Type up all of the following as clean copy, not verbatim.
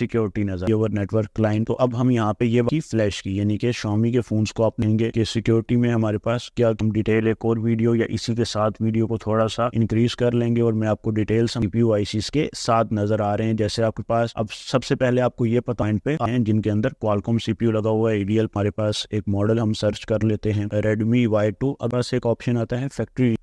Security नजर over network client. तो अब हम यहाँ पे ये की फ्लैश की यानी कि Xiaomi के फोन्स को आप लेंगे कि सिक्योरिटी में हमारे पास क्या हम डिटेल एक और वीडियो या इसी के साथ वीडियो को थोड़ा सा इंक्रीज कर लेंगे और मैं आपको डिटेल्स CPU ICs के साथ नजर आ रहे हैं। जैसे आपके पास अब सबसे पहले आपको ये पता पॉइंट पे हैं जिनके अंदर Qualcomm CPU लगा हुआ है। ADL हमारे पास एक मॉडल हम सर्च कर लेते हैं Redmi Y2। अब बस एक ऑप्शन आता है फैक्ट्री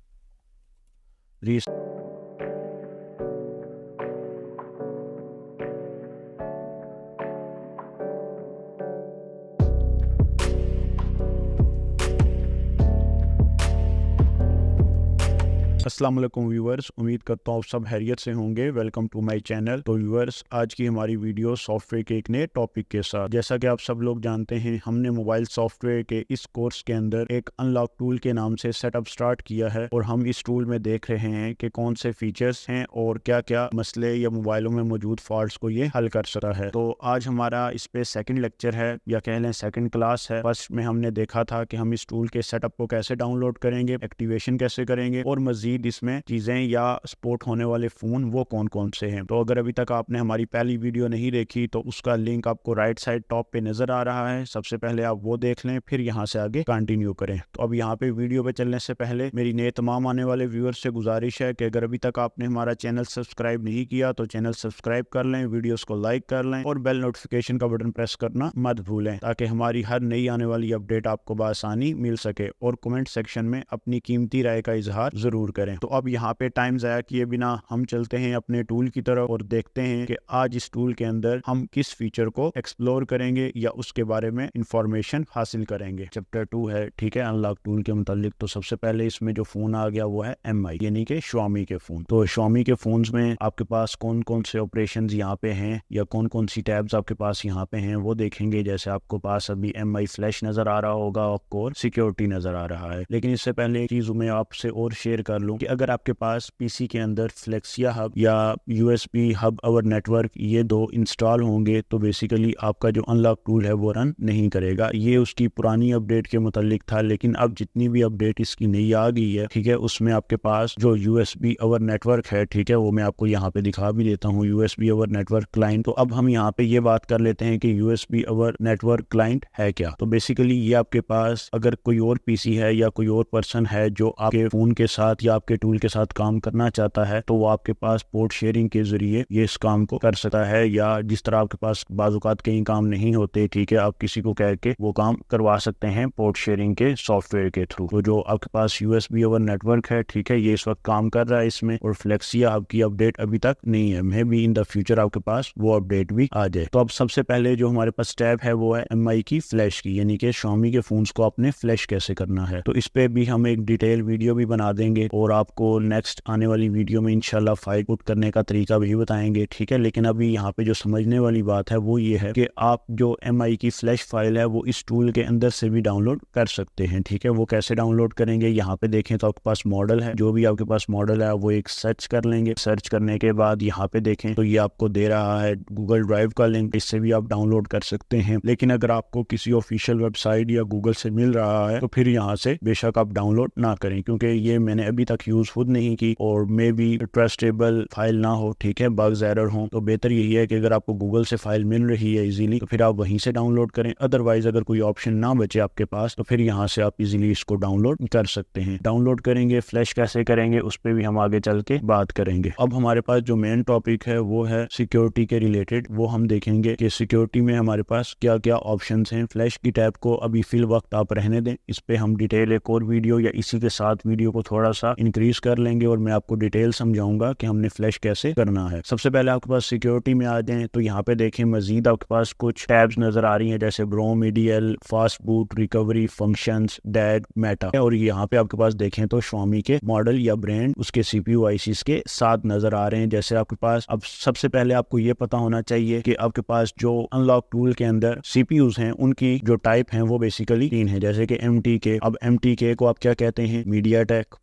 अस्सलाम वालेकुम व्यूअर्स, उम्मीद करता हूँ सब खैरियत से होंगे। Welcome to my channel. तो व्यूअर्स, आज की हमारी वीडियो सॉफ्टवेयर के एक नए टॉपिक के साथ। जैसा कि आप सब लोग जानते हैं, हमने मोबाइल सॉफ्टवेयर के इस कोर्स के अंदर एक अनलॉक टूल के नाम से सेटअप स्टार्ट किया है और हम इस टूल में देख रहे हैं कि कौन से फीचर्स हैं और क्या क्या मसले या मोबाइलों में मौजूद फॉल्ट्स को ये हल कर सकता है। तो आज हमारा इस पे सेकंड लेक्चर है या कह लें सेकंड क्लास है। फर्स्ट में हमने देखा था कि हम इस टूल के सेटअप को कैसे डाउनलोड करेंगे, एक्टिवेशन कैसे करेंगे और मजीद इसमें चीजें या सपोर्ट होने वाले फोन वो कौन कौन से हैं। तो अगर अभी तक आपने हमारी पहली वीडियो नहीं देखी तो उसका लिंक आपको राइट साइड टॉप पे नजर आ रहा है। सबसे पहले आप वो देख लें, फिर यहाँ से आगे कंटिन्यू करें। तो अब यहाँ पे वीडियो पे चलने से पहले मेरी नए तमाम आने वाले व्यूअर्स से गुजारिश है कि अगर अभी तक आपने हमारा चैनल सब्सक्राइब नहीं किया तो चैनल सब्सक्राइब कर लें, वीडियोस को लाइक कर लें और बेल नोटिफिकेशन का बटन प्रेस करना मत भूलें ताकि हमारी हर नई आने वाली अपडेट आपको बआसानी मिल सके। और कमेंट सेक्शन में अपनी कीमती राय का इजहार जरूर करें। तो अब यहाँ पे टाइम ज़ाया किए बिना हम चलते हैं अपने टूल की तरफ और देखते हैं कि आज इस टूल के अंदर हम किस फीचर को एक्सप्लोर करेंगे या उसके बारे में इंफॉर्मेशन हासिल करेंगे। चैप्टर 2 है, ठीक है, अनलॉक टूल के मुतालिक। तो सबसे पहले इसमें जो फोन आ गया वो है MI यानी कि Xiaomi के फोन। तो Xiaomi के फोन्स में आपके पास कौन कौन से ऑपरेशंस यहाँ पे हैं या कौन कौन सी टैब्स आपके पास यहाँ पे हैं वो देखेंगे। जैसे आपको पास अभी MI फ्लैश नजर आ रहा होगा, आपको और सिक्योरिटी नजर आ रहा है। लेकिन इससे पहले एक चीज मैं आपसे और शेयर कर लूँ कि अगर आपके पास PC के अंदर फ्लेक्सिया हब या USB हब अवर नेटवर्क ये दो इंस्टॉल होंगे तो बेसिकली आपका जो अनलॉक टूल है वो रन नहीं करेगा। ये उसकी पुरानी अपडेट के मुतालिक था, लेकिन अब जितनी भी अपडेट इसकी नई आ गई है, ठीक है, उसमें आपके पास जो USB अवर नेटवर्क है, ठीक है, वो मैं आपको यहाँ पे दिखा भी देता हूँ, USB अवर नेटवर्क क्लाइंट। तो अब हम यहाँ पे ये बात कर लेते हैं कि USB अवर नेटवर्क क्लाइंट है क्या। तो बेसिकली ये आपके पास अगर कोई और PC है या कोई और पर्सन है जो आपके फोन के साथ या आपके टूल के साथ काम करना चाहता है तो वो आपके पास पोर्ट शेयरिंग के जरिए ये इस काम को कर सकता है। या जिस तरह आपके पास बाजुकात कई काम नहीं होते, ठीक है, आप किसी को कह के वो काम करवा सकते हैं पोर्ट शेयरिंग के सॉफ्टवेयर के थ्रू। तो जो आपके पास USB अवर नेटवर्क है, ठीक है, ये इस वक्त काम कर रहा है इसमें और फ्लेक्सिया हब की अपडेट अभी तक नहीं है। May be in the future आपके पास वो अपडेट भी आ जाए। तो अब सबसे पहले जो हमारे पास टैब है वो है MI की फ्लैश की यानी कि Xiaomi के फोन्स को आपने फ्लैश कैसे करना है। तो इस पे भी हम एक डिटेल वीडियो भी बना देंगे और आपको नेक्स्ट आने वाली वीडियो में इंशाल्लाह फाइल पुट करने का तरीका भी बताएंगे, ठीक है। लेकिन अभी यहाँ पे जो समझने वाली बात है वो ये है कि आप जो MI की फ्लैश फाइल है वो इस टूल के अंदर से भी डाउनलोड कर सकते हैं, ठीक है। वो कैसे डाउनलोड करेंगे, यहाँ पे देखें तो आपके पास मॉडल है, जो भी आपके पास मॉडल है वो एक सर्च कर लेंगे। सर्च करने के बाद यहाँ पे देखें तो ये आपको दे रहा है गूगल ड्राइव का लिंक, इससे भी आप डाउनलोड कर सकते हैं। लेकिन अगर आपको किसी ऑफिशियल वेबसाइट या गूगल से मिल रहा है तो फिर यहाँ से बेशक आप डाउनलोड ना करें, क्योंकि ये मैंने अभी तक यूज खुद नहीं की और मे बी ट्रस्टेबल फाइल ना हो, ठीक है, बग्स एरर हो। तो बेहतर यही है कि अगर आपको गूगल से फाइल मिल रही है इजीली तो फिर आप वहीं से डाउनलोड करें। अदरवाइज अगर कोई ऑप्शन ना बचे आपके पास तो फिर यहाँ से आप इजीली इसको डाउनलोड कर सकते हैं। डाउनलोड करेंगे, फ्लैश कैसे करेंगे उस पर भी हम आगे चल के बात करेंगे। अब हमारे पास जो मेन टॉपिक है वो है सिक्योरिटी के रिलेटेड। वो हम देखेंगे कि सिक्योरिटी में हमारे पास क्या क्या ऑप्शन हैं। फ्लैश की टैब को अभी फिल वक्त आप रहने दें, इस पे हम डिटेल एक और वीडियो या इसी के साथ वीडियो को थोड़ा सा इंक्रीज कर लेंगे और मैं आपको डिटेल समझाऊंगा कि हमने फ्लैश कैसे करना है। सबसे पहले आपके पास सिक्योरिटी में आ जाएं तो यहाँ पे देखें मजीद आपके पास कुछ टैब्स नजर आ रही हैं जैसे brom, EDL, fast boot, recovery, functions, diag, meta. और यहाँ पे आपके पास देखें तो Xiaomi के मॉडल या ब्रांड उसके CPU ICs के साथ नजर आ रहे हैं। जैसे आपके पास अब सबसे पहले आपको ये पता होना चाहिए कि आपके पास जो अनलॉक टूल के अंदर CPUs हैं उनकी जो टाइप हैं वो बेसिकली 3 है, जैसे कि MTK। अब MTK को आप क्या कहते हैं, MediaTek,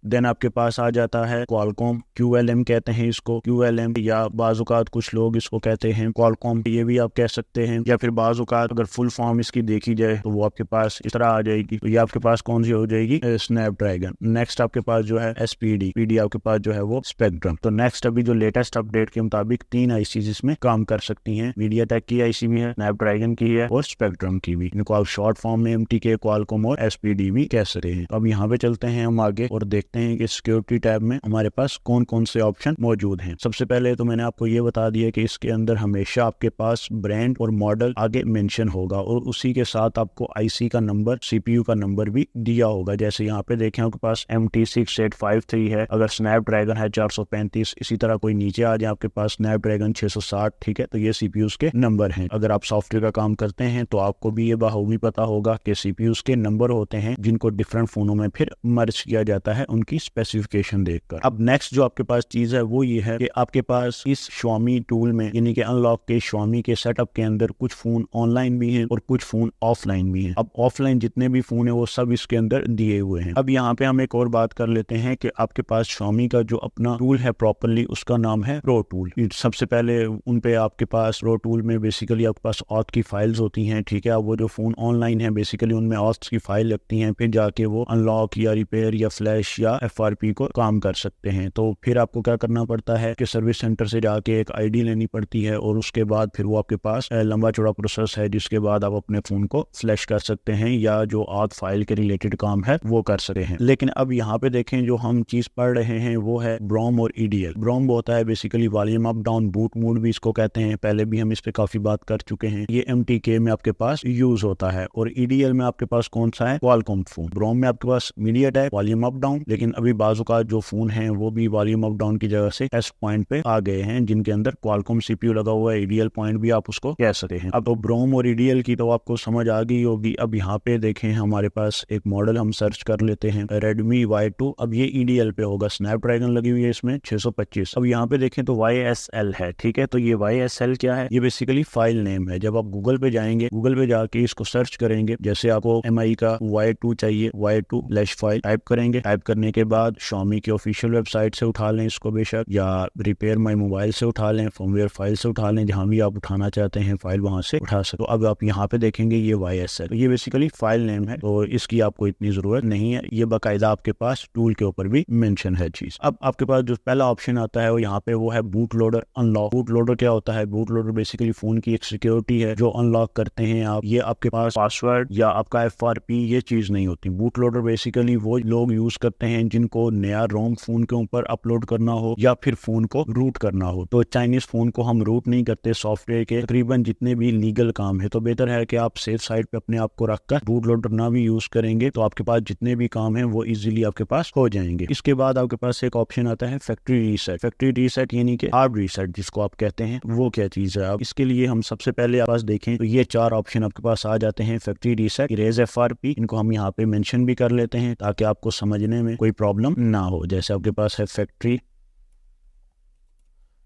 देन आपके पास आ जाता है क्वालकॉम, QLM कहते हैं इसको, QLM, या बाजुकात कुछ लोग इसको कहते हैं क्वालकॉम, ये भी आप कह सकते हैं। या फिर बाजुकात अगर फुल फॉर्म इसकी देखी जाए तो वो आपके पास इस तरह आ जाएगी। तो ये आपके पास कौन सी हो जाएगी, स्नैपड्रैगन। नेक्स्ट आपके पास जो है SPD आपके पास जो है वो स्पेक्ट्रम। तो नेक्स्ट अभी जो लेटेस्ट अपडेट के मुताबिक 3 ICs इसमें काम कर सकती हैं। मीडियाटेक की IC भी है, स्नैपड्रैगन की है और स्पेक्ट्रम की भी। इनको आप शॉर्ट फॉर्म में MTK, क्वालकॉम और SPD भी कह सकते हैं। अब यहाँ पे चलते हैं हम आगे और देखते हैं कि सिक्योरिटी टैब में हमारे पास कौन कौन से ऑप्शन मौजूद हैं। सबसे पहले तो मैंने आपको ये बता दिया कि इसके अंदर हमेशा आपके पास ब्रांड और मॉडल आगे मेंशन होगा और उसी के साथ आपको IC का नंबर, CPU का नंबर भी दिया होगा। जैसे यहाँ पे देखें आपके पास MT6853 है, अगर स्नैपड्रैगन है 435, इसी तरह कोई नीचे आ जाए आपके पास स्नैपड्रैगन 660, ठीक है, तो ये CPUs के नंबर हैं। अगर आप सॉफ्टवेयर का काम करते हैं तो आपको भी ये बखूबी पता होगा कि CPUs के नंबर होते हैं जिनको डिफरेंट फोनों में फिर मर्ज किया जाता है उनकी स्पेसिफिकेशन देखकर। अब नेक्स्ट जो आपके पास चीज है वो ये है कि आपके पास इस Xiaomi टूल में, यानी कि अनलॉक के Xiaomi के सेटअप के अंदर कुछ फोन ऑनलाइन भी हैं और कुछ फोन ऑफलाइन भी हैं। अब ऑफलाइन जितने भी फोन है वो सब इसके अंदर दिए हुए हैं। अब यहाँ पे हम एक और बात कर लेते हैं कि आपके पास Xiaomi का जो अपना टूल है प्रॉपरली, उसका नाम है प्रो टूल। सबसे पहले उन पे आपके पास प्रो टूल में बेसिकली आपके पास ऑथ की फाइल्स होती हैं, ठीक है। अब वो जो फोन ऑनलाइन है बेसिकली उनमें ऑथ की फाइल लगती हैं, फिर जाके वो अनलॉक या रिपेयर या फ्लैश या FRP को काम कर सकते हैं। तो फिर आपको क्या करना पड़ता है कि सर्विस सेंटर से जाके एक ID लेनी पड़ती है और उसके बाद फिर वो आपके पास लंबा चौड़ा प्रोसेस है, जिसके बाद आप अपने फोन को फ्लैश कर सकते हैं या जो ऑथ फाइल के रिलेटेड काम है वो कर सकते हैं। लेकिन अब यहाँ पे देखें जो हम चीज पढ़ रहे हैं वो है ब्रोम और EDL। ब्रोम होता है basically volume up down boot mode भी इसको कहते हैं, पहले भी हम इस पे काफी बात कर चुके हैं। ये MTK में आपके पास यूज होता है और EDL में आपके पास कौन सा है, क्वालकॉम फोन। ब्रोम में आपके पास मीडियाटेक वॉल्यूम अप डाउन, लेकिन अभी बाजू का जो फोन है वो भी वॉल्यूम अप डाउन की जगह से S पॉइंट पे आ गए हैं, जिनके अंदर क्वालकॉम CPU लगा हुआ है। EDL पॉइंट भी आप उसको कह सकते हैं। अब तो ब्रोम और EDL की तो आपको समझ आ गई होगी। अब यहाँ पे देखें हमारे पास एक मॉडल हम सर्च कर लेते हैं, Redmi Y2। अब ये EDL पे होगा, स्नैपड्रैगन लगी हुई है इसमें 625। अब यहाँ पे देखें तो YSL है, ठीक है। तो ये YSL क्या है, ये बेसिकली फाइल नेम है। जब आप गूगल पे जाएंगे, गूगल पे जाके इसको सर्च करेंगे, जैसे आपको MI का Y2 चाहिए, Y2 फ्लैश फाइल टाइप करेंगे। टाइप करने के बाद Xiaomi की ऑफिशियल वेबसाइट से उठा लें इसको बेशक, या रिपेयर माई मोबाइल से उठा लें, फर्मवेयर फाइल से उठा लें, जहां भी आप उठाना चाहते हैं फाइल वहां से उठा सकते। तो अब आप यहाँ पे देखेंगे ये YSL, तो ये बेसिकली फाइल नेम है, तो इसकी आपको इतनी जरूरत नहीं है। ये बाकायदा आपके पास टूल के ऊपर भी मेंशन है चीज। अब आपके पास जो पहला ऑप्शन आता है वो यहाँ पे वो है boot loader unlock. Boot loader क्या होता है, बूट लोडर बेसिकली फोन की एक सिक्योरिटी है जो अनलॉक करते हैं आप। ये आपके पास पासवर्ड या आपका FRP ये चीज नहीं होती। बूट लोडर बेसिकली वो लोग यूज करते हैं जिनको नया रोम फोन के ऊपर अपलोड करना हो या फिर फोन को रूट करना हो। तो चाइनीज फोन को हम रूट नहीं करते सॉफ्टवेयर के तकरीबन जितने भी लीगल काम है, तो बेहतर है कि आप सेफ साइड पे अपने आप को रखकर बूट लोडर ना भी यूज करेंगे, तो आपके पास जितने भी काम है वो इजीली आपके पास हो जाएंगे। इसके बाद आपके पास एक ऑप्शन आता है फैक्ट्री रीसेट। फैक्ट्री रीसेट यानी कि हार्ड रीसेट जिसको आप कहते हैं, वो क्या चीज है। अब इसके लिए हम सबसे पहले आप पास देखें तो ये 4 ऑप्शन आपके पास आ जाते हैं। फैक्ट्री रीसेट, इरेज FRP, इनको हम यहाँ पे मेंशन भी कर लेते हैं ताकि आपको समझने में कोई प्रॉब्लम ना हो। जैसे आपके पास है फैक्ट्री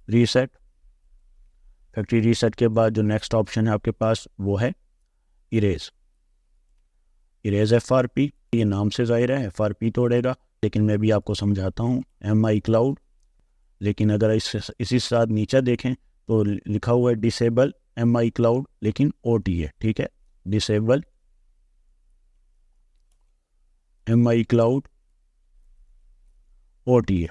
रीसेट। फैक्ट्री रीसेट के बाद जो नेक्स्ट ऑप्शन है आपके पास वो है इरेज। इरेज FRP, ये नाम से जाहिर है FRP तोड़ेगा, लेकिन मैं भी आपको समझाता हूँ MI क्लाउड। लेकिन अगर इसी साथ नीचे देखें तो लिखा हुआ है डिसेबल MI क्लाउड, लेकिन OT है, ठीक है। डिसेबल MI क्लाउड OT है,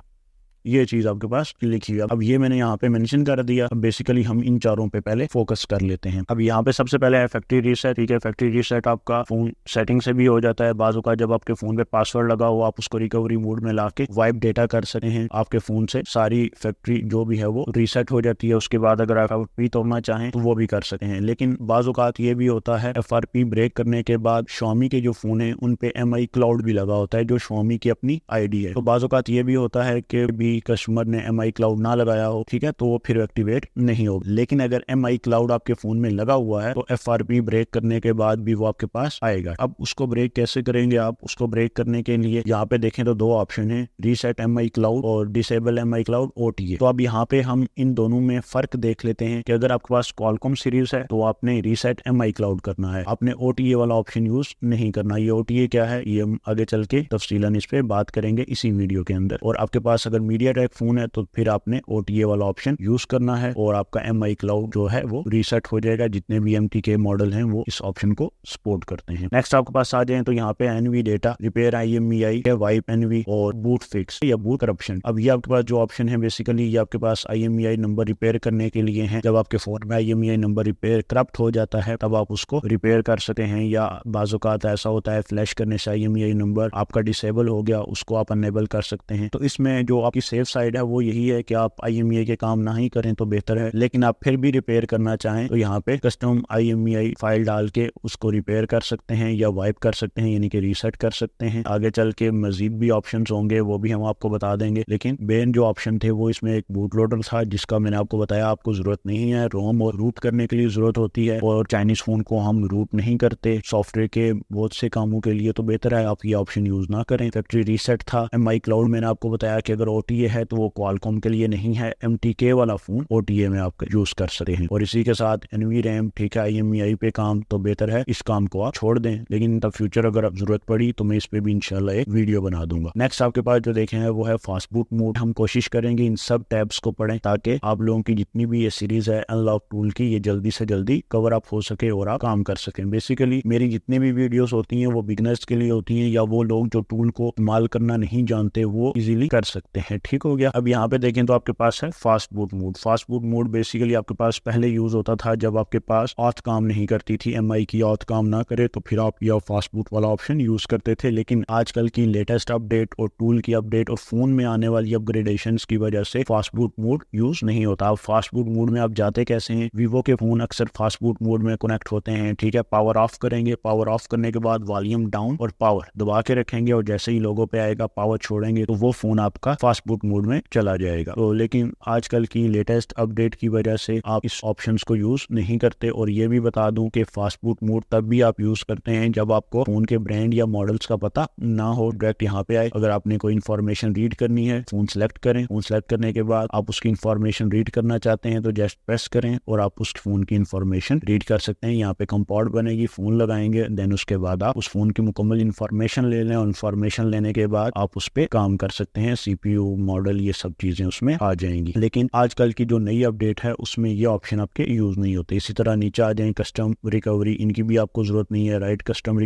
ये चीज आपके पास लिखी है। अब ये मैंने यहाँ पे मेंशन कर दिया। अब बेसिकली हम इन चारों पे पहले फोकस कर लेते हैं। अब यहाँ पे सबसे पहले है फैक्ट्री रीसेट, ठीक है। फैक्ट्री रीसेट आपका फोन सेटिंग से भी हो जाता है। बाजू का जब आपके फोन पे पासवर्ड लगा हो आप उसको रिकवरी मोड में लाके वाइप डेटा कर सकते हैं। आपके फोन से सारी फैक्ट्री जो भी है वो रीसेट हो जाती है। उसके बाद अगर आप FRP तोड़ना चाहें तो वो भी कर सकते हैं। लेकिन बाजुकात ये भी होता है FRP ब्रेक करने के बाद Xiaomi के जो फोन है उन पे MI क्लाउड भी लगा होता है जो Xiaomi की अपनी ID है। तो बाजुकात ये भी होता है कि भी कोई कस्टमर ने MI क्लाउड ना लगाया हो, ठीक है, तो वो फिर एक्टिवेट नहीं होगा। लेकिन अगर MI क्लाउड आपके फोन में लगा हुआ है तो FRP ब्रेक करने के बाद भी वो आपके पास आएगा। अब उसको ब्रेक कैसे करेंगे आप? उसको ब्रेक करने के लिए यहाँ पे देखें तो दो ऑप्शन है, रीसेट MI क्लाउड और डिसेबल MI क्लाउड OTA। तो अब यहाँ पे हम इन दोनों में फर्क देख लेते हैं कि अगर आपके पास क्वालकॉम सीरीज है तो आपने रीसेट MI क्लाउड करना है, आपने OTA वाला ऑप्शन यूज नहीं करना। ये OTA क्या है ये हम आगे चल के तफसीलन इस पे बात करेंगे इसी वीडियो के अंदर। और आपके पास अगर MediaTek फोन है तो फिर आपने OTA वाला ऑप्शन यूज करना है और आपका MI क्लाउड जो है वो रीसेट हो जाएगा। जितने भी MTK मॉडल हैं वो इस ऑप्शन को सपोर्ट करते हैं। नेक्स्ट आपके पास आ जाए तो यहाँ पे NV data, repair IMEI, wipe NV और बूट फिक्स या बूट करप्शन। अब ये आपके पास जो ऑप्शन है बेसिकली ये आपके पास IMEI नंबर रिपेयर करने के लिए है। जब आपके फोन में IMEI नंबर रिपेयर करप्ट हो जाता है तब आप उसको रिपेयर कर सकते हैं, या बाज़-औक़ात ऐसा होता है फ्लैश करने से IMEI नंबर आपका डिसेबल हो गया, उसको आप अनेबल कर सकते हैं। तो इसमें जो आपकी सेफ साइड है वो यही है कि आप IMEI के काम ना ही करें तो बेहतर है। लेकिन आप फिर भी रिपेयर करना चाहें तो यहाँ पे कस्टम IMEI फाइल डाल के उसको रिपेयर कर सकते हैं या वाइप कर सकते हैं, यानी कि रीसेट कर सकते हैं। आगे चल के मजीद भी ऑप्शंस होंगे वो भी हम आपको बता देंगे। लेकिन मेन जो ऑप्शन थे वो इसमें एक बूट लोडर था जिसका मैंने आपको बताया आपको जरूरत नहीं है। रोम और रूट करने के लिए जरूरत होती है और चाइनीज फोन को हम रूट नहीं करते सॉफ्टवेयर के बहुत से कामों के लिए, तो बेहतर है आप ये ऑप्शन यूज ना करें। फैक्ट्री रीसेट था। MI क्लाउड मैंने आपको बताया कि अगर OTA है तो वो क्वालकॉम के लिए नहीं है, MTK वाला फोन OTA में आप यूज कर सकते हैं। और इसी के साथ NVRAM, ठीक है, IMEI पे काम तो बेहतर है इस काम को आप छोड़ दें। लेकिन इन द फ्यूचर अगर आप जरूरत पड़ी तो मैं इस पे भी इंशाल्लाह एक वीडियो बना दूंगा। नेक्स्ट आपके पास जो देखे हैं वो है फास्ट बूट मोड। हम कोशिश करेंगे इन सब टैब्स को पढ़ें ताकि आप लोगों की जितनी भी ये सीरीज है अनलॉक टूल की ये जल्दी से जल्दी कवर अप हो सके और आप काम कर सकें। बेसिकली मेरी जितनी भी वीडियोस होती हैं वो बिगनर्स के लिए होती हैं या वो लोग जो टूल को इस्तेमाल करना नहीं जानते वो इजीली कर सकते हैं। ठीक हो गया। अब यहाँ पे देखें तो आपके पास है fast boot mode. Fast boot mode basically आपके पास पहले यूज होता था जब आपके पास ऑथ काम नहीं करती थी, MI की ऑथ काम ना करे तो फिर आप यह फास्ट बूट वाला ऑप्शन यूज करते थे। लेकिन आजकल की लेटेस्ट अपडेट और टूल की अपडेट और फोन में आने वाली अपग्रेडेशंस की वजह से फास्ट बूट मोड यूज नहीं होता। अब फास्ट बूट मोड में आप जाते कैसे हैं? वीवो के फोन अक्सर फास्ट बूट मोड में कनेक्ट होते हैं, ठीक है। पावर ऑफ करेंगे, पावर ऑफ करने के बाद वॉल्यूम डाउन और पावर दबा के रखेंगे और जैसे ही लोगो पे आएगा पावर छोड़ेंगे तो वो फोन आपका फास्ट बूट मोड में चला जाएगा। तो लेकिन आजकल की लेटेस्ट अपडेट की वजह से आप इस ऑप्शंस को यूज नहीं करते। और ये भी बता दूं कि फास्ट बूट मोड तब भी आप यूज करते हैं जब आपको फोन के ब्रांड या मॉडल्स का पता ना हो। डायरेक्ट यहाँ पे आए, अगर आपने कोई इन्फॉर्मेशन रीड करनी है फोन सेलेक्ट करें, फोन सेलेक्ट करने के बाद आप उसकी इन्फॉर्मेशन रीड करना चाहते हैं तो जस्ट प्रेस करें और आप उस फोन की इन्फॉर्मेशन रीड कर सकते हैं। यहाँ पे कंपाउंड बनेगी, फोन लगाएंगे, देन उसके बाद आप उस फोन की मुकम्मल इन्फॉर्मेशन ले लें और इन्फॉर्मेशन लेने के बाद आप उस पे काम कर सकते हैं। CPU मॉडल ये सब चीजें उसमें आ जाएंगी। लेकिन आजकल की जो नई अपडेट है उसमें ये ऑप्शन आपके यूज नहीं होते। इसी तरह नीचे आ जाए कस्टम रिकवरी, इनकी भी आपको जरूरत नहीं है, राइट। कस्टम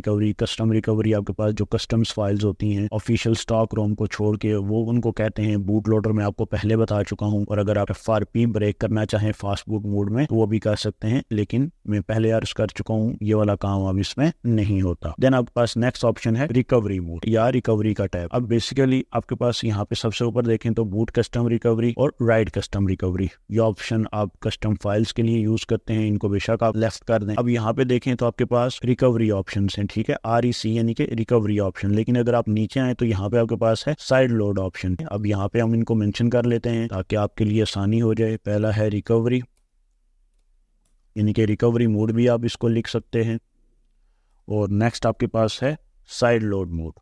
रिकवरी आपके पास जो कस्टम्स फाइल्स होती हैं ऑफिशियल स्टॉक रोम को छोड़ के वो उनको कहते हैं बूट लोडर। मैं आपको पहले बता चुका हूँ। और अगर आप FRP ब्रेक करना चाहें फास्ट बूट मोड में तो वो भी कर सकते हैं, लेकिन मैं पहले अर्ज कर चुका हूँ ये वाला काम अब इसमें नहीं होता। देन आपके पास नेक्स्ट ऑप्शन है रिकवरी मोड या रिकवरी का टैब। अब बेसिकली आपके पास यहाँ पे सबसे ऊपर देखें तो बूट कस्टम रिकवरी और राइट कस्टम रिकवरी, ये ऑप्शन आप कस्टम फाइल्स के लिए यूज करते हैं, इनको बेशक आप लेफ्ट कर दें। अब यहाँ पे देखें तो आपके पास रिकवरी ऑप्शन है, ठीक है, REC यानी कि रिकवरी ऑप्शन। लेकिन अगर आप नीचे आए तो यहाँ पे आपके पास है साइड लोड ऑप्शन। अब यहाँ पे हम इनको मेंशन कर लेते हैं ताकि आपके लिए आसानी हो जाए। पहला है रिकवरी यानी कि रिकवरी मोड भी आप इसको लिख सकते हैं। और नेक्स्ट आपके पास है साइड लोड मोड।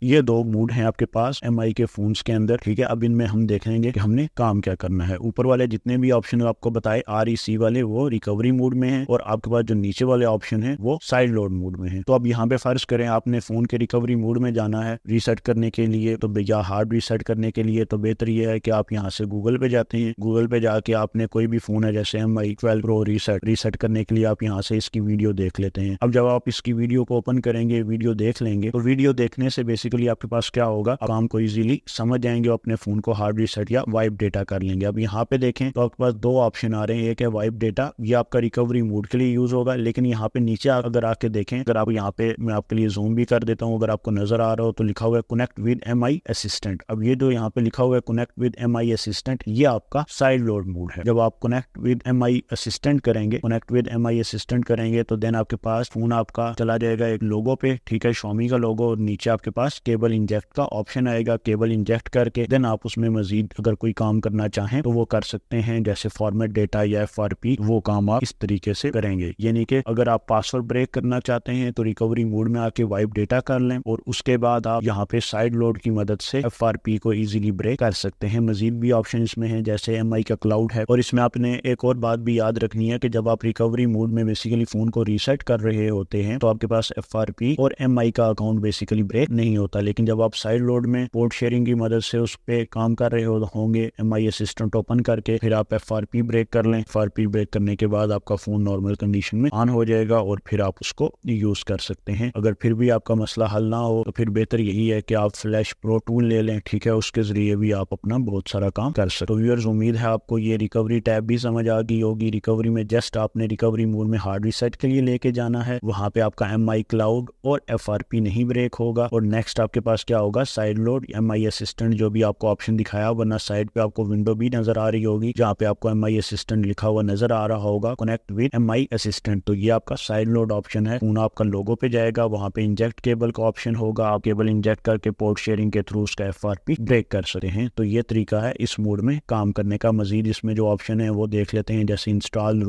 ये दो मोड हैं आपके पास MI के फोन्स के अंदर, ठीक है। अब इनमें हम देखेंगे कि हमने काम क्या करना है। ऊपर वाले जितने भी ऑप्शन आपको बताए REC वाले वो रिकवरी मोड में हैं और आपके पास जो नीचे वाले ऑप्शन है वो साइड लोड मोड में है। तो अब यहाँ पे फर्ज करें आपने फोन के रिकवरी मोड में जाना है रीसेट करने के लिए तो या हार्ड रीसेट करने के लिए, तो बेहतर ये है कि आप यहाँ से गूगल पे जाते हैं। गूगल पे जाके आपने कोई भी फोन है जैसे MI 12 Pro रीसेट करने के लिए आप यहाँ से इसकी वीडियो देख लेते हैं। अब जब आप इसकी वीडियो को ओपन करेंगे, वीडियो देख लेंगे, तो वीडियो देखने से बेसिकली आपके पास क्या होगा, काम को इजीली समझ जाएंगे और अपने फोन को हार्ड रीसेट या वाइप डेटा कर लेंगे। अब यहाँ पे देखें तो आपके पास दो ऑप्शन आ रहे हैं। एक है वाइप डेटा, ये आपका रिकवरी मोड के लिए यूज होगा। लेकिन यहाँ पे नीचे अगर आके देखें, अगर आप यहाँ पे मैं आपके लिए जूम भी कर देता हूँ, अगर आपको नजर आ रहा हो तो लिखा हुआ है कनेक्ट विद MI असिस्टेंट। अब ये जो यहाँ पे लिखा हुआ है कनेक्ट विद MI असिस्टेंट, ये आपका साइड लोड मोड है। जब आप कनेक्ट विद MI असिस्टेंट करेंगे तो देन आपके पास फोन आपका चला जाएगा एक लोगो पे, ठीक है, Xiaomi का लोगो, और नीचे आपके पास केबल इंजेक्ट का ऑप्शन आएगा। केबल इंजेक्ट करके देन आप उसमें मजीद अगर कोई काम करना चाहें तो वो कर सकते हैं, जैसे फॉर्मेट डेटा या FRP, वो काम आप इस तरीके से करेंगे। यानी कि अगर आप पासवर्ड ब्रेक करना चाहते हैं तो रिकवरी मोड में आके वाइप डेटा कर लें और उसके बाद आप यहाँ पे साइड लोड की मदद से FRP को इजीली ब्रेक कर सकते हैं। मजीद भी ऑप्शन इसमें है, जैसे MI का क्लाउड है। और इसमें आपने एक और बात भी याद रखनी है कि जब आप रिकवरी मोड में बेसिकली फोन को रीसेट कर रहे होते हैं तो आपके पास FRP और MI का अकाउंट बेसिकली ब्रेक नहीं होता, लेकिन जब आप साइड लोड में पोर्ट शेयरिंग की मदद से उस पे काम कर रहे होंगे MI असिस्टेंट ओपन करके, फिर आप FRP ब्रेक कर लें। FRP ब्रेक करने के बाद आपका फोन नॉर्मल कंडीशन में ऑन हो जाएगा और फिर आप उसको यूज कर सकते हैं। अगर फिर भी आपका मसला हल ना हो तो फिर बेहतर यही है कि आप फ्लैश प्रो टूल ले लें, ठीक है, उसके जरिए भी आप अपना बहुत सारा काम कर सकते हो। व्यूअर्स, उम्मीद है आपको ये रिकवरी टैब भी समझ आ गई होगी। रिकवरी में जस्ट आपने रिकवरी मोड में हार्ड रीसेट के लिए लेके जाना है, वहां पे आपका MI क्लाउड और FRP नहीं ब्रेक होगा। और नेक्स्ट आपके पास क्या होगा, साइड लोड, MI असिस्टेंट जो भी आपको ऑप्शन दिखाया, वरना साइड पे आपको विंडो भी नजर आ रही होगी जहाँ पे आपको MI असिस्टेंट लिखा हुआ नजर आ रहा होगा, कनेक्ट विद MI असिस्टेंट। तो ये आपका साइड लोड ऑप्शन है। फोन आपका लोगो पे जाएगा, वहाँ पे इंजेक्ट केबल का ऑप्शन होगा, आप केबल इंजेक्ट करके पोर्ट शेयरिंग के थ्रू उसका FRP ब्रेक कर सकते हैं। तो ये तरीका है इस मोड में काम करने का। मजीद इसमें जो ऑप्शन है वो देख लेते हैं, जैसे इंस्टॉल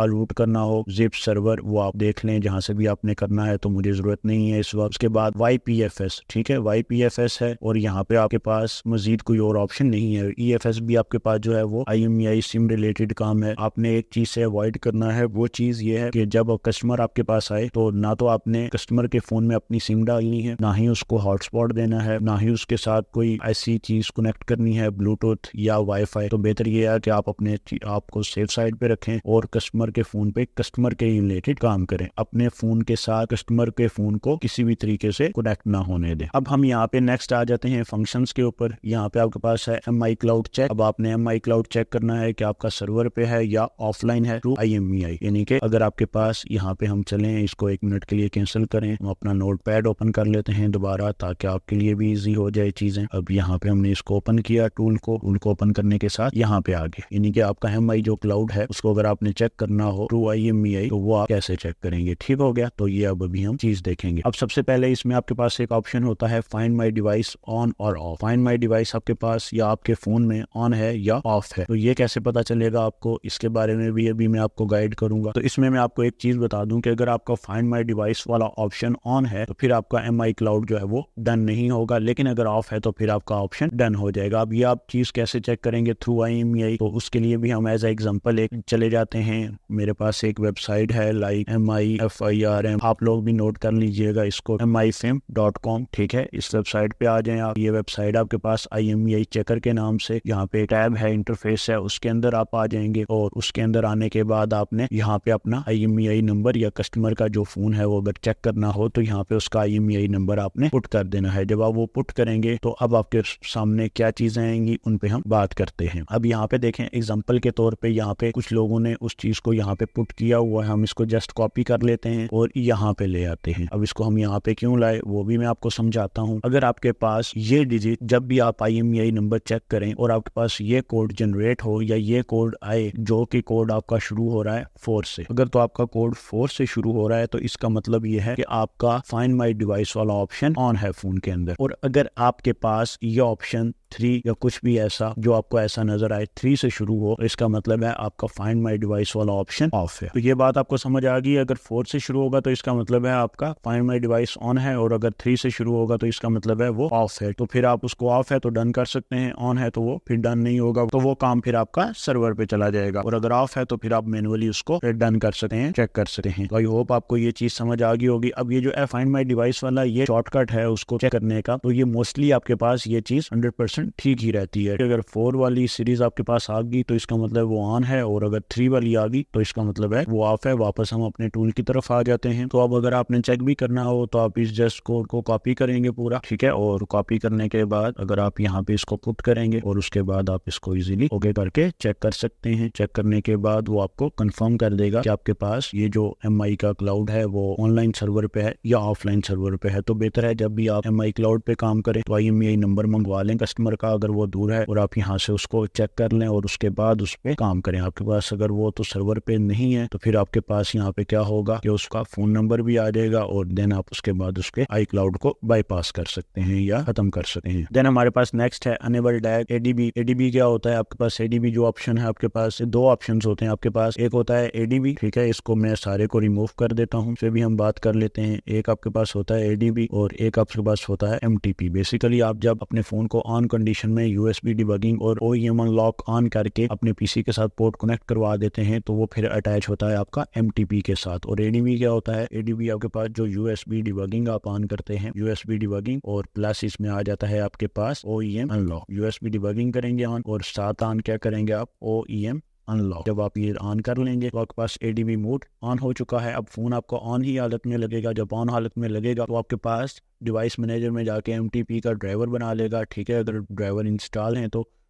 रूट करना हो, जिप सर्वर, वो आप देख लें जहां से भी आपने करना है, तो मुझे जरूरत नहीं है इस वक्त। उसके बाद YPFS, ठीक है, YPFS है और यहाँ पे आपके पास मजीद कोई और ऑप्शन नहीं है। EFS भी आपके पास जो है वो IMEI सिम रिलेटेड काम है। आपने एक चीज से अवॉइड करना है, वो चीज ये है कि जब कस्टमर आपके पास आए तो ना तो आपने कस्टमर के फोन में अपनी सिम डालनी है, ना ही उसको हॉटस्पॉट देना है, ना ही उसके साथ कोई ऐसी चीज कनेक्ट करनी है ब्लूटूथ या वाईफाई। तो बेहतर ये है कि आप अपने आपको सेफ साइड पे रखें और कस्टमर के फोन पे कस्टमर के रिलेटेड काम करें। अपने फोन के साथ कस्टमर के फोन को किसी भी तरीके से कनेक्ट ना होने दें। अब हम यहाँ पे नेक्स्ट आ जाते हैं फंक्शंस के ऊपर। यहाँ पे आपके पास है MI क्लाउड चेक। अब आपने MI क्लाउड चेक करना है कि आपका सर्वर पे है या ऑफलाइन है थ्रू IMEI। यानी कि अगर आपके पास, यहाँ पे हम चलें, इसको 1 मिनट के लिए कैंसिल करें, हम अपना नोटपैड ओपन कर लेते हैं दोबारा ताकि आपके लिए भी इजी हो जाए चीजें। अब यहाँ पे हमने इसको ओपन किया, टूल को ओपन करने के साथ यहाँ पे आगे, यानी कि आपका MI जो क्लाउड है उसको अगर आपने चेक करना हो थ्रू IMEI तो वो आप कैसे चेक करेंगे। ठीक हो गया, तो ये अब अभी हम चीज देखेंगे। अब सबसे पहले इसमें आपके पास एक ऑप्शन होता है फाइंड माई डिवाइस ऑन और ऑफ। फाइंड माई डिवाइस आपके पास या आपके फोन में ऑन है या ऑफ है, तो ये कैसे पता चलेगा आपको, इसके बारे में भी अभी मैं आपको गाइड करूंगा। तो इसमें मैं आपको एक चीज बता दूं कि अगर आपका फाइंड माई डिवाइस वाला ऑप्शन ऑन है तो फिर आपका MI क्लाउड जो है वो डन नहीं होगा, लेकिन अगर ऑफ है तो फिर आपका ऑप्शन डन हो जाएगा। अब ये आप चीज कैसे चेक करेंगे थ्रू IMEI, तो उसके लिए भी हम एज ए एग्जांपल एक चले जाते हैं। मेरे पास एक वेबसाइट है लाइक MIFIRM, आप लोग भी नोट कर लीजिएगा इसको, MIFIM.com, ठीक है। इस वेबसाइट पे आ जाएं आप। ये वेबसाइट आपके पास IMEI चेकर के नाम से, यहाँ पे टैब है, इंटरफेस है, उसके अंदर आप आ जाएंगे और उसके अंदर आने के बाद आपने यहाँ पे अपना IMEI नंबर या कस्टमर का जो फोन है वो अगर चेक करना हो तो यहाँ पे उसका IMEI नंबर आपने पुट कर देना है। जब आप वो पुट करेंगे तो अब आपके सामने क्या चीजें आएंगी उन पे हम बात करते हैं। अब यहाँ पे देखें एग्जांपल के तौर पे यहाँ पे कुछ लोगों ने उस चीज को यहाँ पे पुट किया हुआ है, हम इसको जस्ट कॉपी कर लेते हैं और यहाँ पे ले आते हैं। अब इसको हम यहाँ पे क्यों लाए वो भी मैं आपको समझाता हूँ। अगर आपके पास ये डिजिट, जब भी आप IMEI नंबर चेक करें और आपके पास ये कोड जनरेट हो या ये कोड आए जो कि कोड आपका शुरू हो रहा है 4 से, अगर तो आपका कोड 4 से शुरू हो रहा है तो इसका मतलब ये है कि आपका फाइंड माई डिवाइस वाला ऑप्शन ऑन है फोन के अंदर। और अगर आपके पास ये ऑप्शन 3 या कुछ भी ऐसा जो आपको ऐसा नजर आए 3 से शुरू हो, तो इसका मतलब है आपका फाइंड माई डिवाइस वाला ऑप्शन ऑफ है। तो ये बात आपको समझ आ गई। अगर 4 से शुरू होगा तो इसका मतलब है आपका फाइंड माई डिवाइस ऑन है, और अगर 3 से शुरू होगा तो इसका मतलब है वो ऑफ है। तो फिर आप उसको ऑफ है तो डन कर सकते हैं, ऑन है तो वो फिर डन नहीं होगा, तो वो काम फिर आपका सर्वर पे चला जाएगा। और अगर ऑफ है तो फिर आप मैनुअली उसको डन कर सकते हैं, चेक कर सकते हैं। तो आई होप आपको ये चीज समझ आ गई होगी। अब ये जो फाइंड माई डिवाइस वाला ये शॉर्टकट है उसको चेक करने का, तो ये मोस्टली आपके पास ये चीज 100% ठीक ही रहती है। अगर 4 वाली सीरीज आपके पास आ गई तो इसका मतलब वो ऑन है, और अगर 3 वाली आ गई तो इसका मतलब है वो ऑफ है। वापस हम अपने टूल की तरफ आ जाते हैं। तो अब अगर आपने चेक भी करना हो तो आप इस जस्ट कोड को कॉपी करेंगे पूरा, ठीक है, और कॉपी करने के बाद अगर आप यहाँ पे इसको पुट करेंगे और उसके बाद आप इसको इजीली ओके करके चेक कर सकते हैं। चेक करने के बाद वो आपको कंफर्म कर देगा कि आपके पास ये जो MI का क्लाउड है वो ऑनलाइन सर्वर पे है या ऑफलाइन सर्वर पे है। तो बेहतर है जब भी आप MI क्लाउड पे काम करें तो IMEI नंबर मंगवा लें कस्टमर कस्टमर का अगर वो दूर है और आप यहाँ से उसको चेक कर लें और उसके बाद उस पर काम करें। आपके पास अगर वो तो सर्वर पे नहीं है तो फिर आपके पास यहाँ पे क्या होगा कि उसका फोन नंबर भी आ जाएगा और देन आप उसके बाद उसके iCloud को बाईपास कर सकते हैं या खत्म कर सकते हैं। देन हमारे पास नेक्स्ट है अनेबल डैग एडीबी। एडीबी क्या होता है? आपके पास एडीबी जो ऑप्शन है, आपके पास दो ऑप्शन होते हैं आपके पास। एक होता है एडीबी, ठीक है, इसको मैं सारे को रिमूव कर देता हूँ, फिर भी हम बात कर लेते हैं। एक आपके पास होता है एडीबी और एक आपके पास होता है एमटीपी। बेसिकली आप जब अपने फोन को ऑन कंडीशन में यूएसबी डिबगिंग और ओईएम अनलॉक ऑन करके अपने पीसी के साथ पोर्ट कनेक्ट करवा देते हैं तो वो फिर अटैच होता है आपका एमटीपी के साथ। और एडीबी क्या होता है? एडीबी आपके पास जो यूएसबी डिबगिंग आप ऑन करते हैं, यूएसबी डिबगिंग, और प्लस इसमें आ जाता है आपके पास ओईएम अनलॉक। यूएसबी डिबगिंग करेंगे ऑन और साथ ऑन क्या करेंगे आप? OEM unlock. जब आप ये ऑन कर लेंगे तो आपके पास एडीबी मोड ऑन हो चुका है। अब फोन आपको ऑन ही हालत में लगेगा। जब ऑन हालत में लगेगा तो आपके पास डिवाइस मैनेजर में जाके एमटीपी का ड्राइवर बना लेगा, ठीक है। अगर ड्राइवर इंस्टॉल है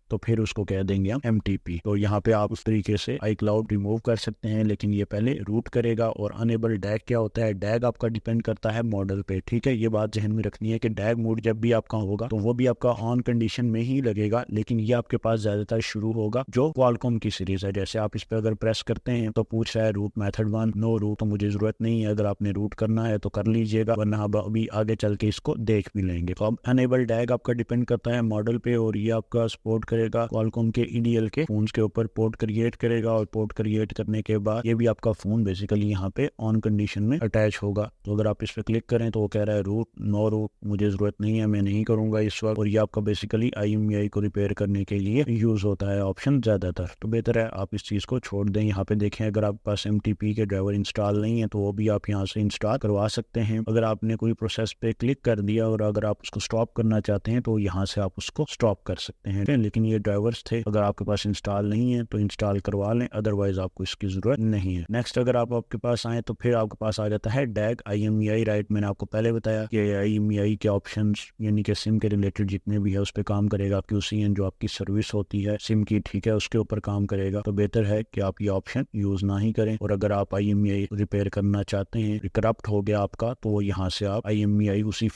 तो फिर उसको कह देंगे हम एमटीपी। तो यहाँ पे आप उस तरीके से iCloud रिमूव कर सकते हैं, लेकिन ये पहले रूट करेगा। और अनेबल डैग क्या होता है? डैग आपका डिपेंड करता है मॉडल पे, ठीक है। ये बात जहन में रखनी है कि डैग मोड जब भी आपका होगा तो वो भी आपका ऑन कंडीशन में ही लगेगा, लेकिन ये आपके पास ज्यादातर शुरू होगा जो क्वालकॉम की सीरीज है। जैसे आप इस पे अगर प्रेस करते हैं तो पूछ रहा है रूट मेथड 1, नो रूट, तो मुझे जरूरत नहीं है। अगर आपने रूट करना है तो कर लीजिएगा, वरना अभी आगे चल के इसको देख भी लेंगे। तो अब अनेबल डैग आपका डिपेंड करता है मॉडल पे और ये आपका सपोर्ट करेगा क्वालकॉम के ईडीएल के फोन्स के ऊपर। पोर्ट क्रिएट करेगा और पोर्ट क्रिएट करने के बाद ये भी आपका फोन बेसिकली यहाँ पे ऑन कंडीशन में अटैच होगा। तो अगर आप इस पे क्लिक करें तो वो कह रहा है रूट, नो रूट, मुझे जरूरत नहीं है, मैं नहीं करूंगा इस वक्त। और ये आपका बेसिकली IMEI को रिपेयर करने के लिए यूज होता है ऑप्शन ज्यादातर। तो बेहतर है आप इस चीज को छोड़ दें। यहाँ पे देखें, अगर आपके पास MTP के ड्राइवर इंस्टॉल नहीं है तो वो भी आप यहाँ से इंस्टॉल करवा सकते हैं। अगर आपने कोई प्रोसेस पे क्लिक कर दिया और अगर आप उसको स्टॉप करना चाहते हैं तो यहाँ से आप उसको स्टॉप कर सकते हैं। लेकिन ये ड्राइवर्स थे, अगर आपके पास इंस्टॉल नहीं है तो इंस्टॉल करवा लें, अदरवाइज आपको इसकी जरूरत नहीं है। नेक्स्ट अगर आप आपके पास आए तो फिर आपके पास आ जाता है डैग IMEI, राइट। मैंने आपको पहले बताया कि IMEI के ऑप्शंस यानी कि सिम के रिलेटेड जितने भी है उस पर काम करेगा। QCN जो आपकी सर्विस होती है सिम की, ठीक है, उसके ऊपर काम करेगा। तो बेहतर है कि आप ये ऑप्शन यूज ना ही करें। और अगर आप IMEI रिपेयर करना चाहते हैं, करप्ट हो गया आपका, तो यहाँ से आप IMEI उसी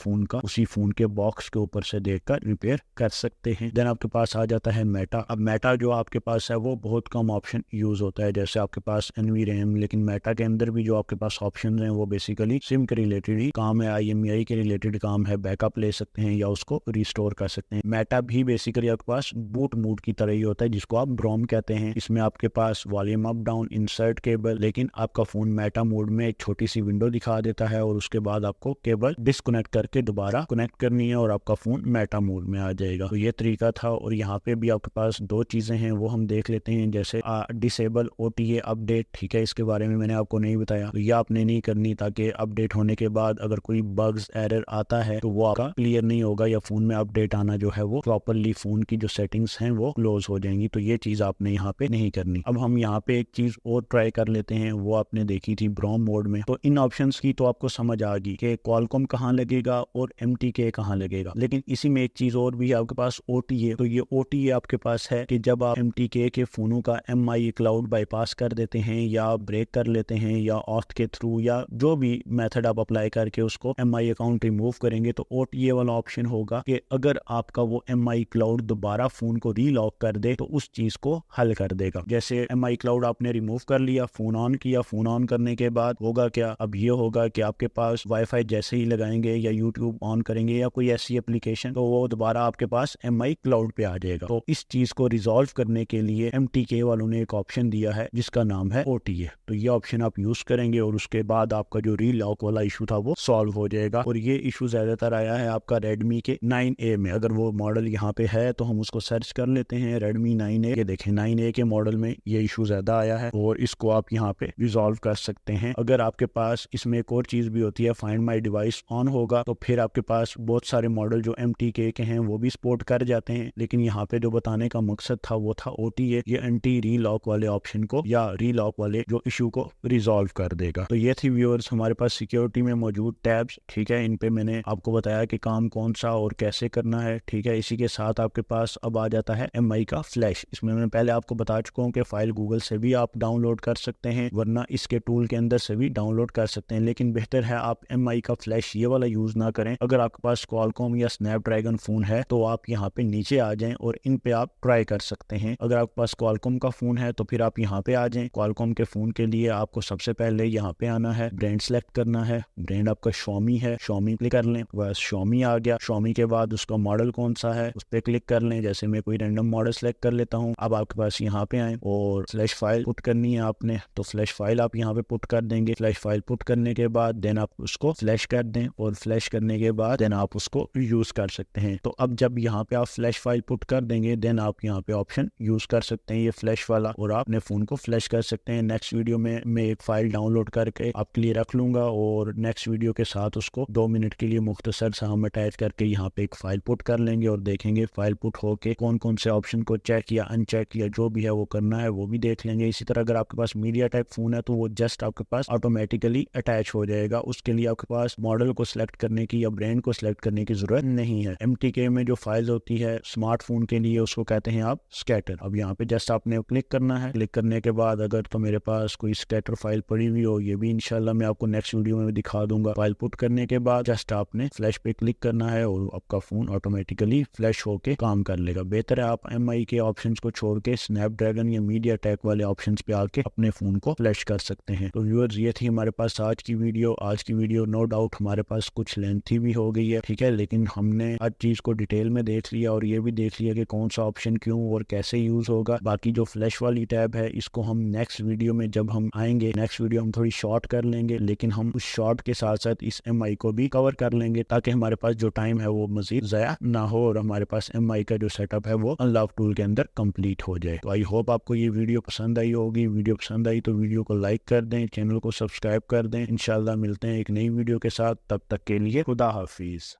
फोन के बॉक्स के ऊपर से देखकर रिपेयर कर सकते हैं। देन आपके पास आ जाता है मेटा। अब मेटा जो आपके पास है वो बहुत कम ऑप्शन यूज होता है। जैसे आपके पास NVRAM, लेकिन मेटा के अंदर भी जो आपके पास ऑप्शन हैं वो बेसिकली सिम के रिलेटेड ही काम है, IMEI के रिलेटेड काम है। बैकअप ले सकते हैं या उसको रिस्टोर कर सकते हैं। मेटा भी बेसिकली आपके पास बूट मोड की तरह ही होता है, जिसको आप ब्रोम कहते हैं। इसमें आपके पास volume up down, insert cable, लेकिन आपका फोन मेटा मोड में एक छोटी सी विंडो दिखा देता है और उसके बाद आपको केबल डिस्कनेक्ट करके दोबारा कनेक्ट करनी है और आपका फोन मेटा मोड में आ जाएगा। तो ये तरीका था। और यहाँ पे भी आपके पास दो चीजें हैं वो हम देख लेते हैं। जैसे डिसेबल OTA अपडेट, ठीक है, इसके बारे में मैंने आपको नहीं बताया, तो ये आपने नहीं करनी, ताकि अपडेट होने के बाद अगर कोई बग्स एरर आता है तो वो आपका क्लियर नहीं होगा या फोन में अपडेट आना जो है वो प्रॉपरली फोन की जो सेटिंग्स हैं वो क्लोज हो जाएंगी। तो ये चीज आपने यहाँ पे नहीं करनी। अब हम यहाँ पे एक चीज और ट्राई कर लेते हैं, वो आपने देखी थी ब्रोम मोड में। तो इन ऑप्शंस की तो आपको समझ आ गई कि क्वालकॉम कहाँ लगेगा और MTK कहाँ लगेगा। लेकिन इसी में एक चीज और भी है आपके पास, OTA। तो ये OTA आपके पास है कि जब आप MTK के फोनों का iCloud बाईपास कर देते हैं या ब्रेक कर लेते हैं या ऑथ के थ्रू या जो भी मेथड आप अप्लाई करके उसको MI अकाउंट रिमूव करेंगे, तो OTA वाला ऑप्शन होगा कि अगर आपका वो iCloud दोबारा फोन को रीलॉक कर दे तो उस चीज को हल कर देगा। जैसे iCloud आपने रिमूव कर लिया, फोन ऑन किया, फोन ऑन करने के बाद होगा क्या? अब ये होगा कि आपके पास वाईफाई जैसे ही लगाएंगे या यूट्यूब ऑन करेंगे या कोई ऐसी एप्लीकेशन, तो वो दोबारा आपके पास iCloud पे आ जाएगा। तो इस चीज को रिजॉल्व करने के लिए MTK वालों ने एक ऑप्शन दिया है जिसका नाम है OTA। तो ये ऑप्शन आप यूज करेंगे और उसके बाद आपका जो रीलॉक वाला इशू था वो सॉल्व हो जाएगा। और ये इशू ज्यादातर आया है आपका Redmi के 9A में। अगर वो मॉडल यहाँ पे है तो हम उसको सर्च कर लेते हैं, Redmi 9A। ये देखें 9A के मॉडल में ये इशू ज्यादा आया है और इसको आप यहाँ पे रिजॉल्व कर सकते हैं। अगर आपके पास इसमें एक और चीज भी होती है, फाइंड माई डिवाइस ऑन होगा तो फिर आपके पास बहुत सारे मॉडल जो MTK के हैं वो भी सपोर्ट कर जाते हैं। लेकिन यहाँ पे जो बताने का मकसद था वो था OTA, ये एंटी रीलॉक वाले ऑप्शन को या रीलॉक वाले जो इशू को रिजॉल्व कर देगा। तो ये थी व्यूअर्स हमारे पास सिक्योरिटी में मौजूद टैब्स, ठीक है। इन पे मैंने आपको बताया कि काम कौन सा और कैसे करना है, ठीक है। इसी के साथ आपके पास अब आ जाता है MI का फ्लैश। इसमें मैं पहले आपको बता चुका हूँ कि फाइल गूगल से भी आप डाउनलोड कर सकते हैं, वरना इसके टूल के अंदर से भी डाउनलोड कर सकते हैं, लेकिन बेहतर है आप MI का फ्लैश ये वाला यूज ना करें। अगर आपके पास क्वालकॉम या स्नैपड्रैगन फोन है तो आप यहाँ पे नीचे आ जाएं और इन पे आप ट्राई कर सकते हैं। अगर आपके पास क्वालकॉम का फोन है तो फिर आप यहाँ पे आ जाएं। क्वालकॉम के फोन के लिए आपको सबसे पहले यहाँ पे आना है, ब्रांड सेलेक्ट करना है। ब्रांड आपका Xiaomi है, Xiaomi क्लिक कर लें, बस Xiaomi आ गया। Xiaomi के बाद उसका मॉडल कौन सा है उस पर क्लिक कर लें, जैसे मैं कोई रैंडम मॉडल सेलेक्ट कर लेता हूँ। अब आपके पास यहाँ पे आए और फ्लैश फाइल पुट करनी है आपने, तो फ्लैश फाइल आप यहाँ पे पुट कर देंगे। फ्लैश फाइल पुट करने के बाद देन आप उसको फ्लैश कर दें और फ्लैश करने के बाद देन आप उसको यूज कर सकते हैं। तो अब जब यहाँ पे आप फ्लैश फाइल पुट कर देंगे देन आप यहाँ पे ऑप्शन यूज कर सकते हैं ये फ्लैश वाला, और आप अपने फोन को फ्लैश कर सकते हैं। नेक्स्ट वीडियो में मैं एक फाइल डाउनलोड करके आपके लिए रख लूंगा और नेक्स्ट वीडियो के साथ उसको 2 मिनट के लिए मुख्तसर सा हम अटैच करके यहाँ पे एक फाइल पुट कर लेंगे और देखेंगे फाइल पुट होके कौन कौन से ऑप्शन को चेक या अनचेक या जो भी है वो करना है वो भी देख लेंगे। इसी तरह अगर आपके पास MediaTek फोन है तो वो जस्ट आपके पास ऑटोमेटिकली अटैच हो जाएगा। उसके लिए आपके पास मॉडल को सिलेक्ट करने की या ब्रांड को सिलेक्ट करने की जरूरत नहीं है। MTK में जो फाइल होती है स्मार्टफोन के लिए उसको कहते हैं आप स्कैटर। अब यहाँ पे जस्ट आपने क्लिक करना है। क्लिक करने के बाद अगर तो मेरे पास कोई स्कैटर फाइल पड़ी हुई हो, ये भी इंशाल्लाह मैं आपको नेक्स्ट वीडियो में दिखा दूंगा। फाइल पुट करने के बाद जस्ट आपने फ्लैश पे क्लिक करना है और आपका फोन ऑटोमेटिकली फ्लैश होके काम कर लेगा। बेहतर है आप MI के ऑप्शंस को छोड़ के स्नैपड्रैगन या MediaTek वाले ऑप्शंस पे आके अपने फोन को फ्लैश कर सकते हैं। तो व्यूअर्स ये थी हमारे पास आज की वीडियो। आज की वीडियो नो डाउट हमारे पास कुछ लेंथी भी हो गई है, ठीक है, लेकिन हमने हर चीज को डिटेल में देख लिया और ये भी देख लिया कि कौन सा ऑप्शन क्यों और कैसे यूज होगा। बाकी जो फ्लैश वाली टैब है इसको हम नेक्स्ट वीडियो में जब हम आएंगे, नेक्स्ट वीडियो हम थोड़ी शॉर्ट कर लेंगे, लेकिन हम उस शॉर्ट के साथ साथ इस MI को भी कवर कर लेंगे ताकि हमारे पास जो टाइम है वो मजीद ज़ाया ना हो और हमारे पास MI का जो सेटअप है वो अनलॉक टूल के अंदर कंप्लीट हो जाए। तो आई होप आपको ये वीडियो पसंद आई होगी। वीडियो पसंद आई तो वीडियो को लाइक कर दें, चैनल को सब्सक्राइब कर दें। इंशाल्लाह मिलते हैं एक नई वीडियो के साथ, तब तक के लिए खुदा हाफिज।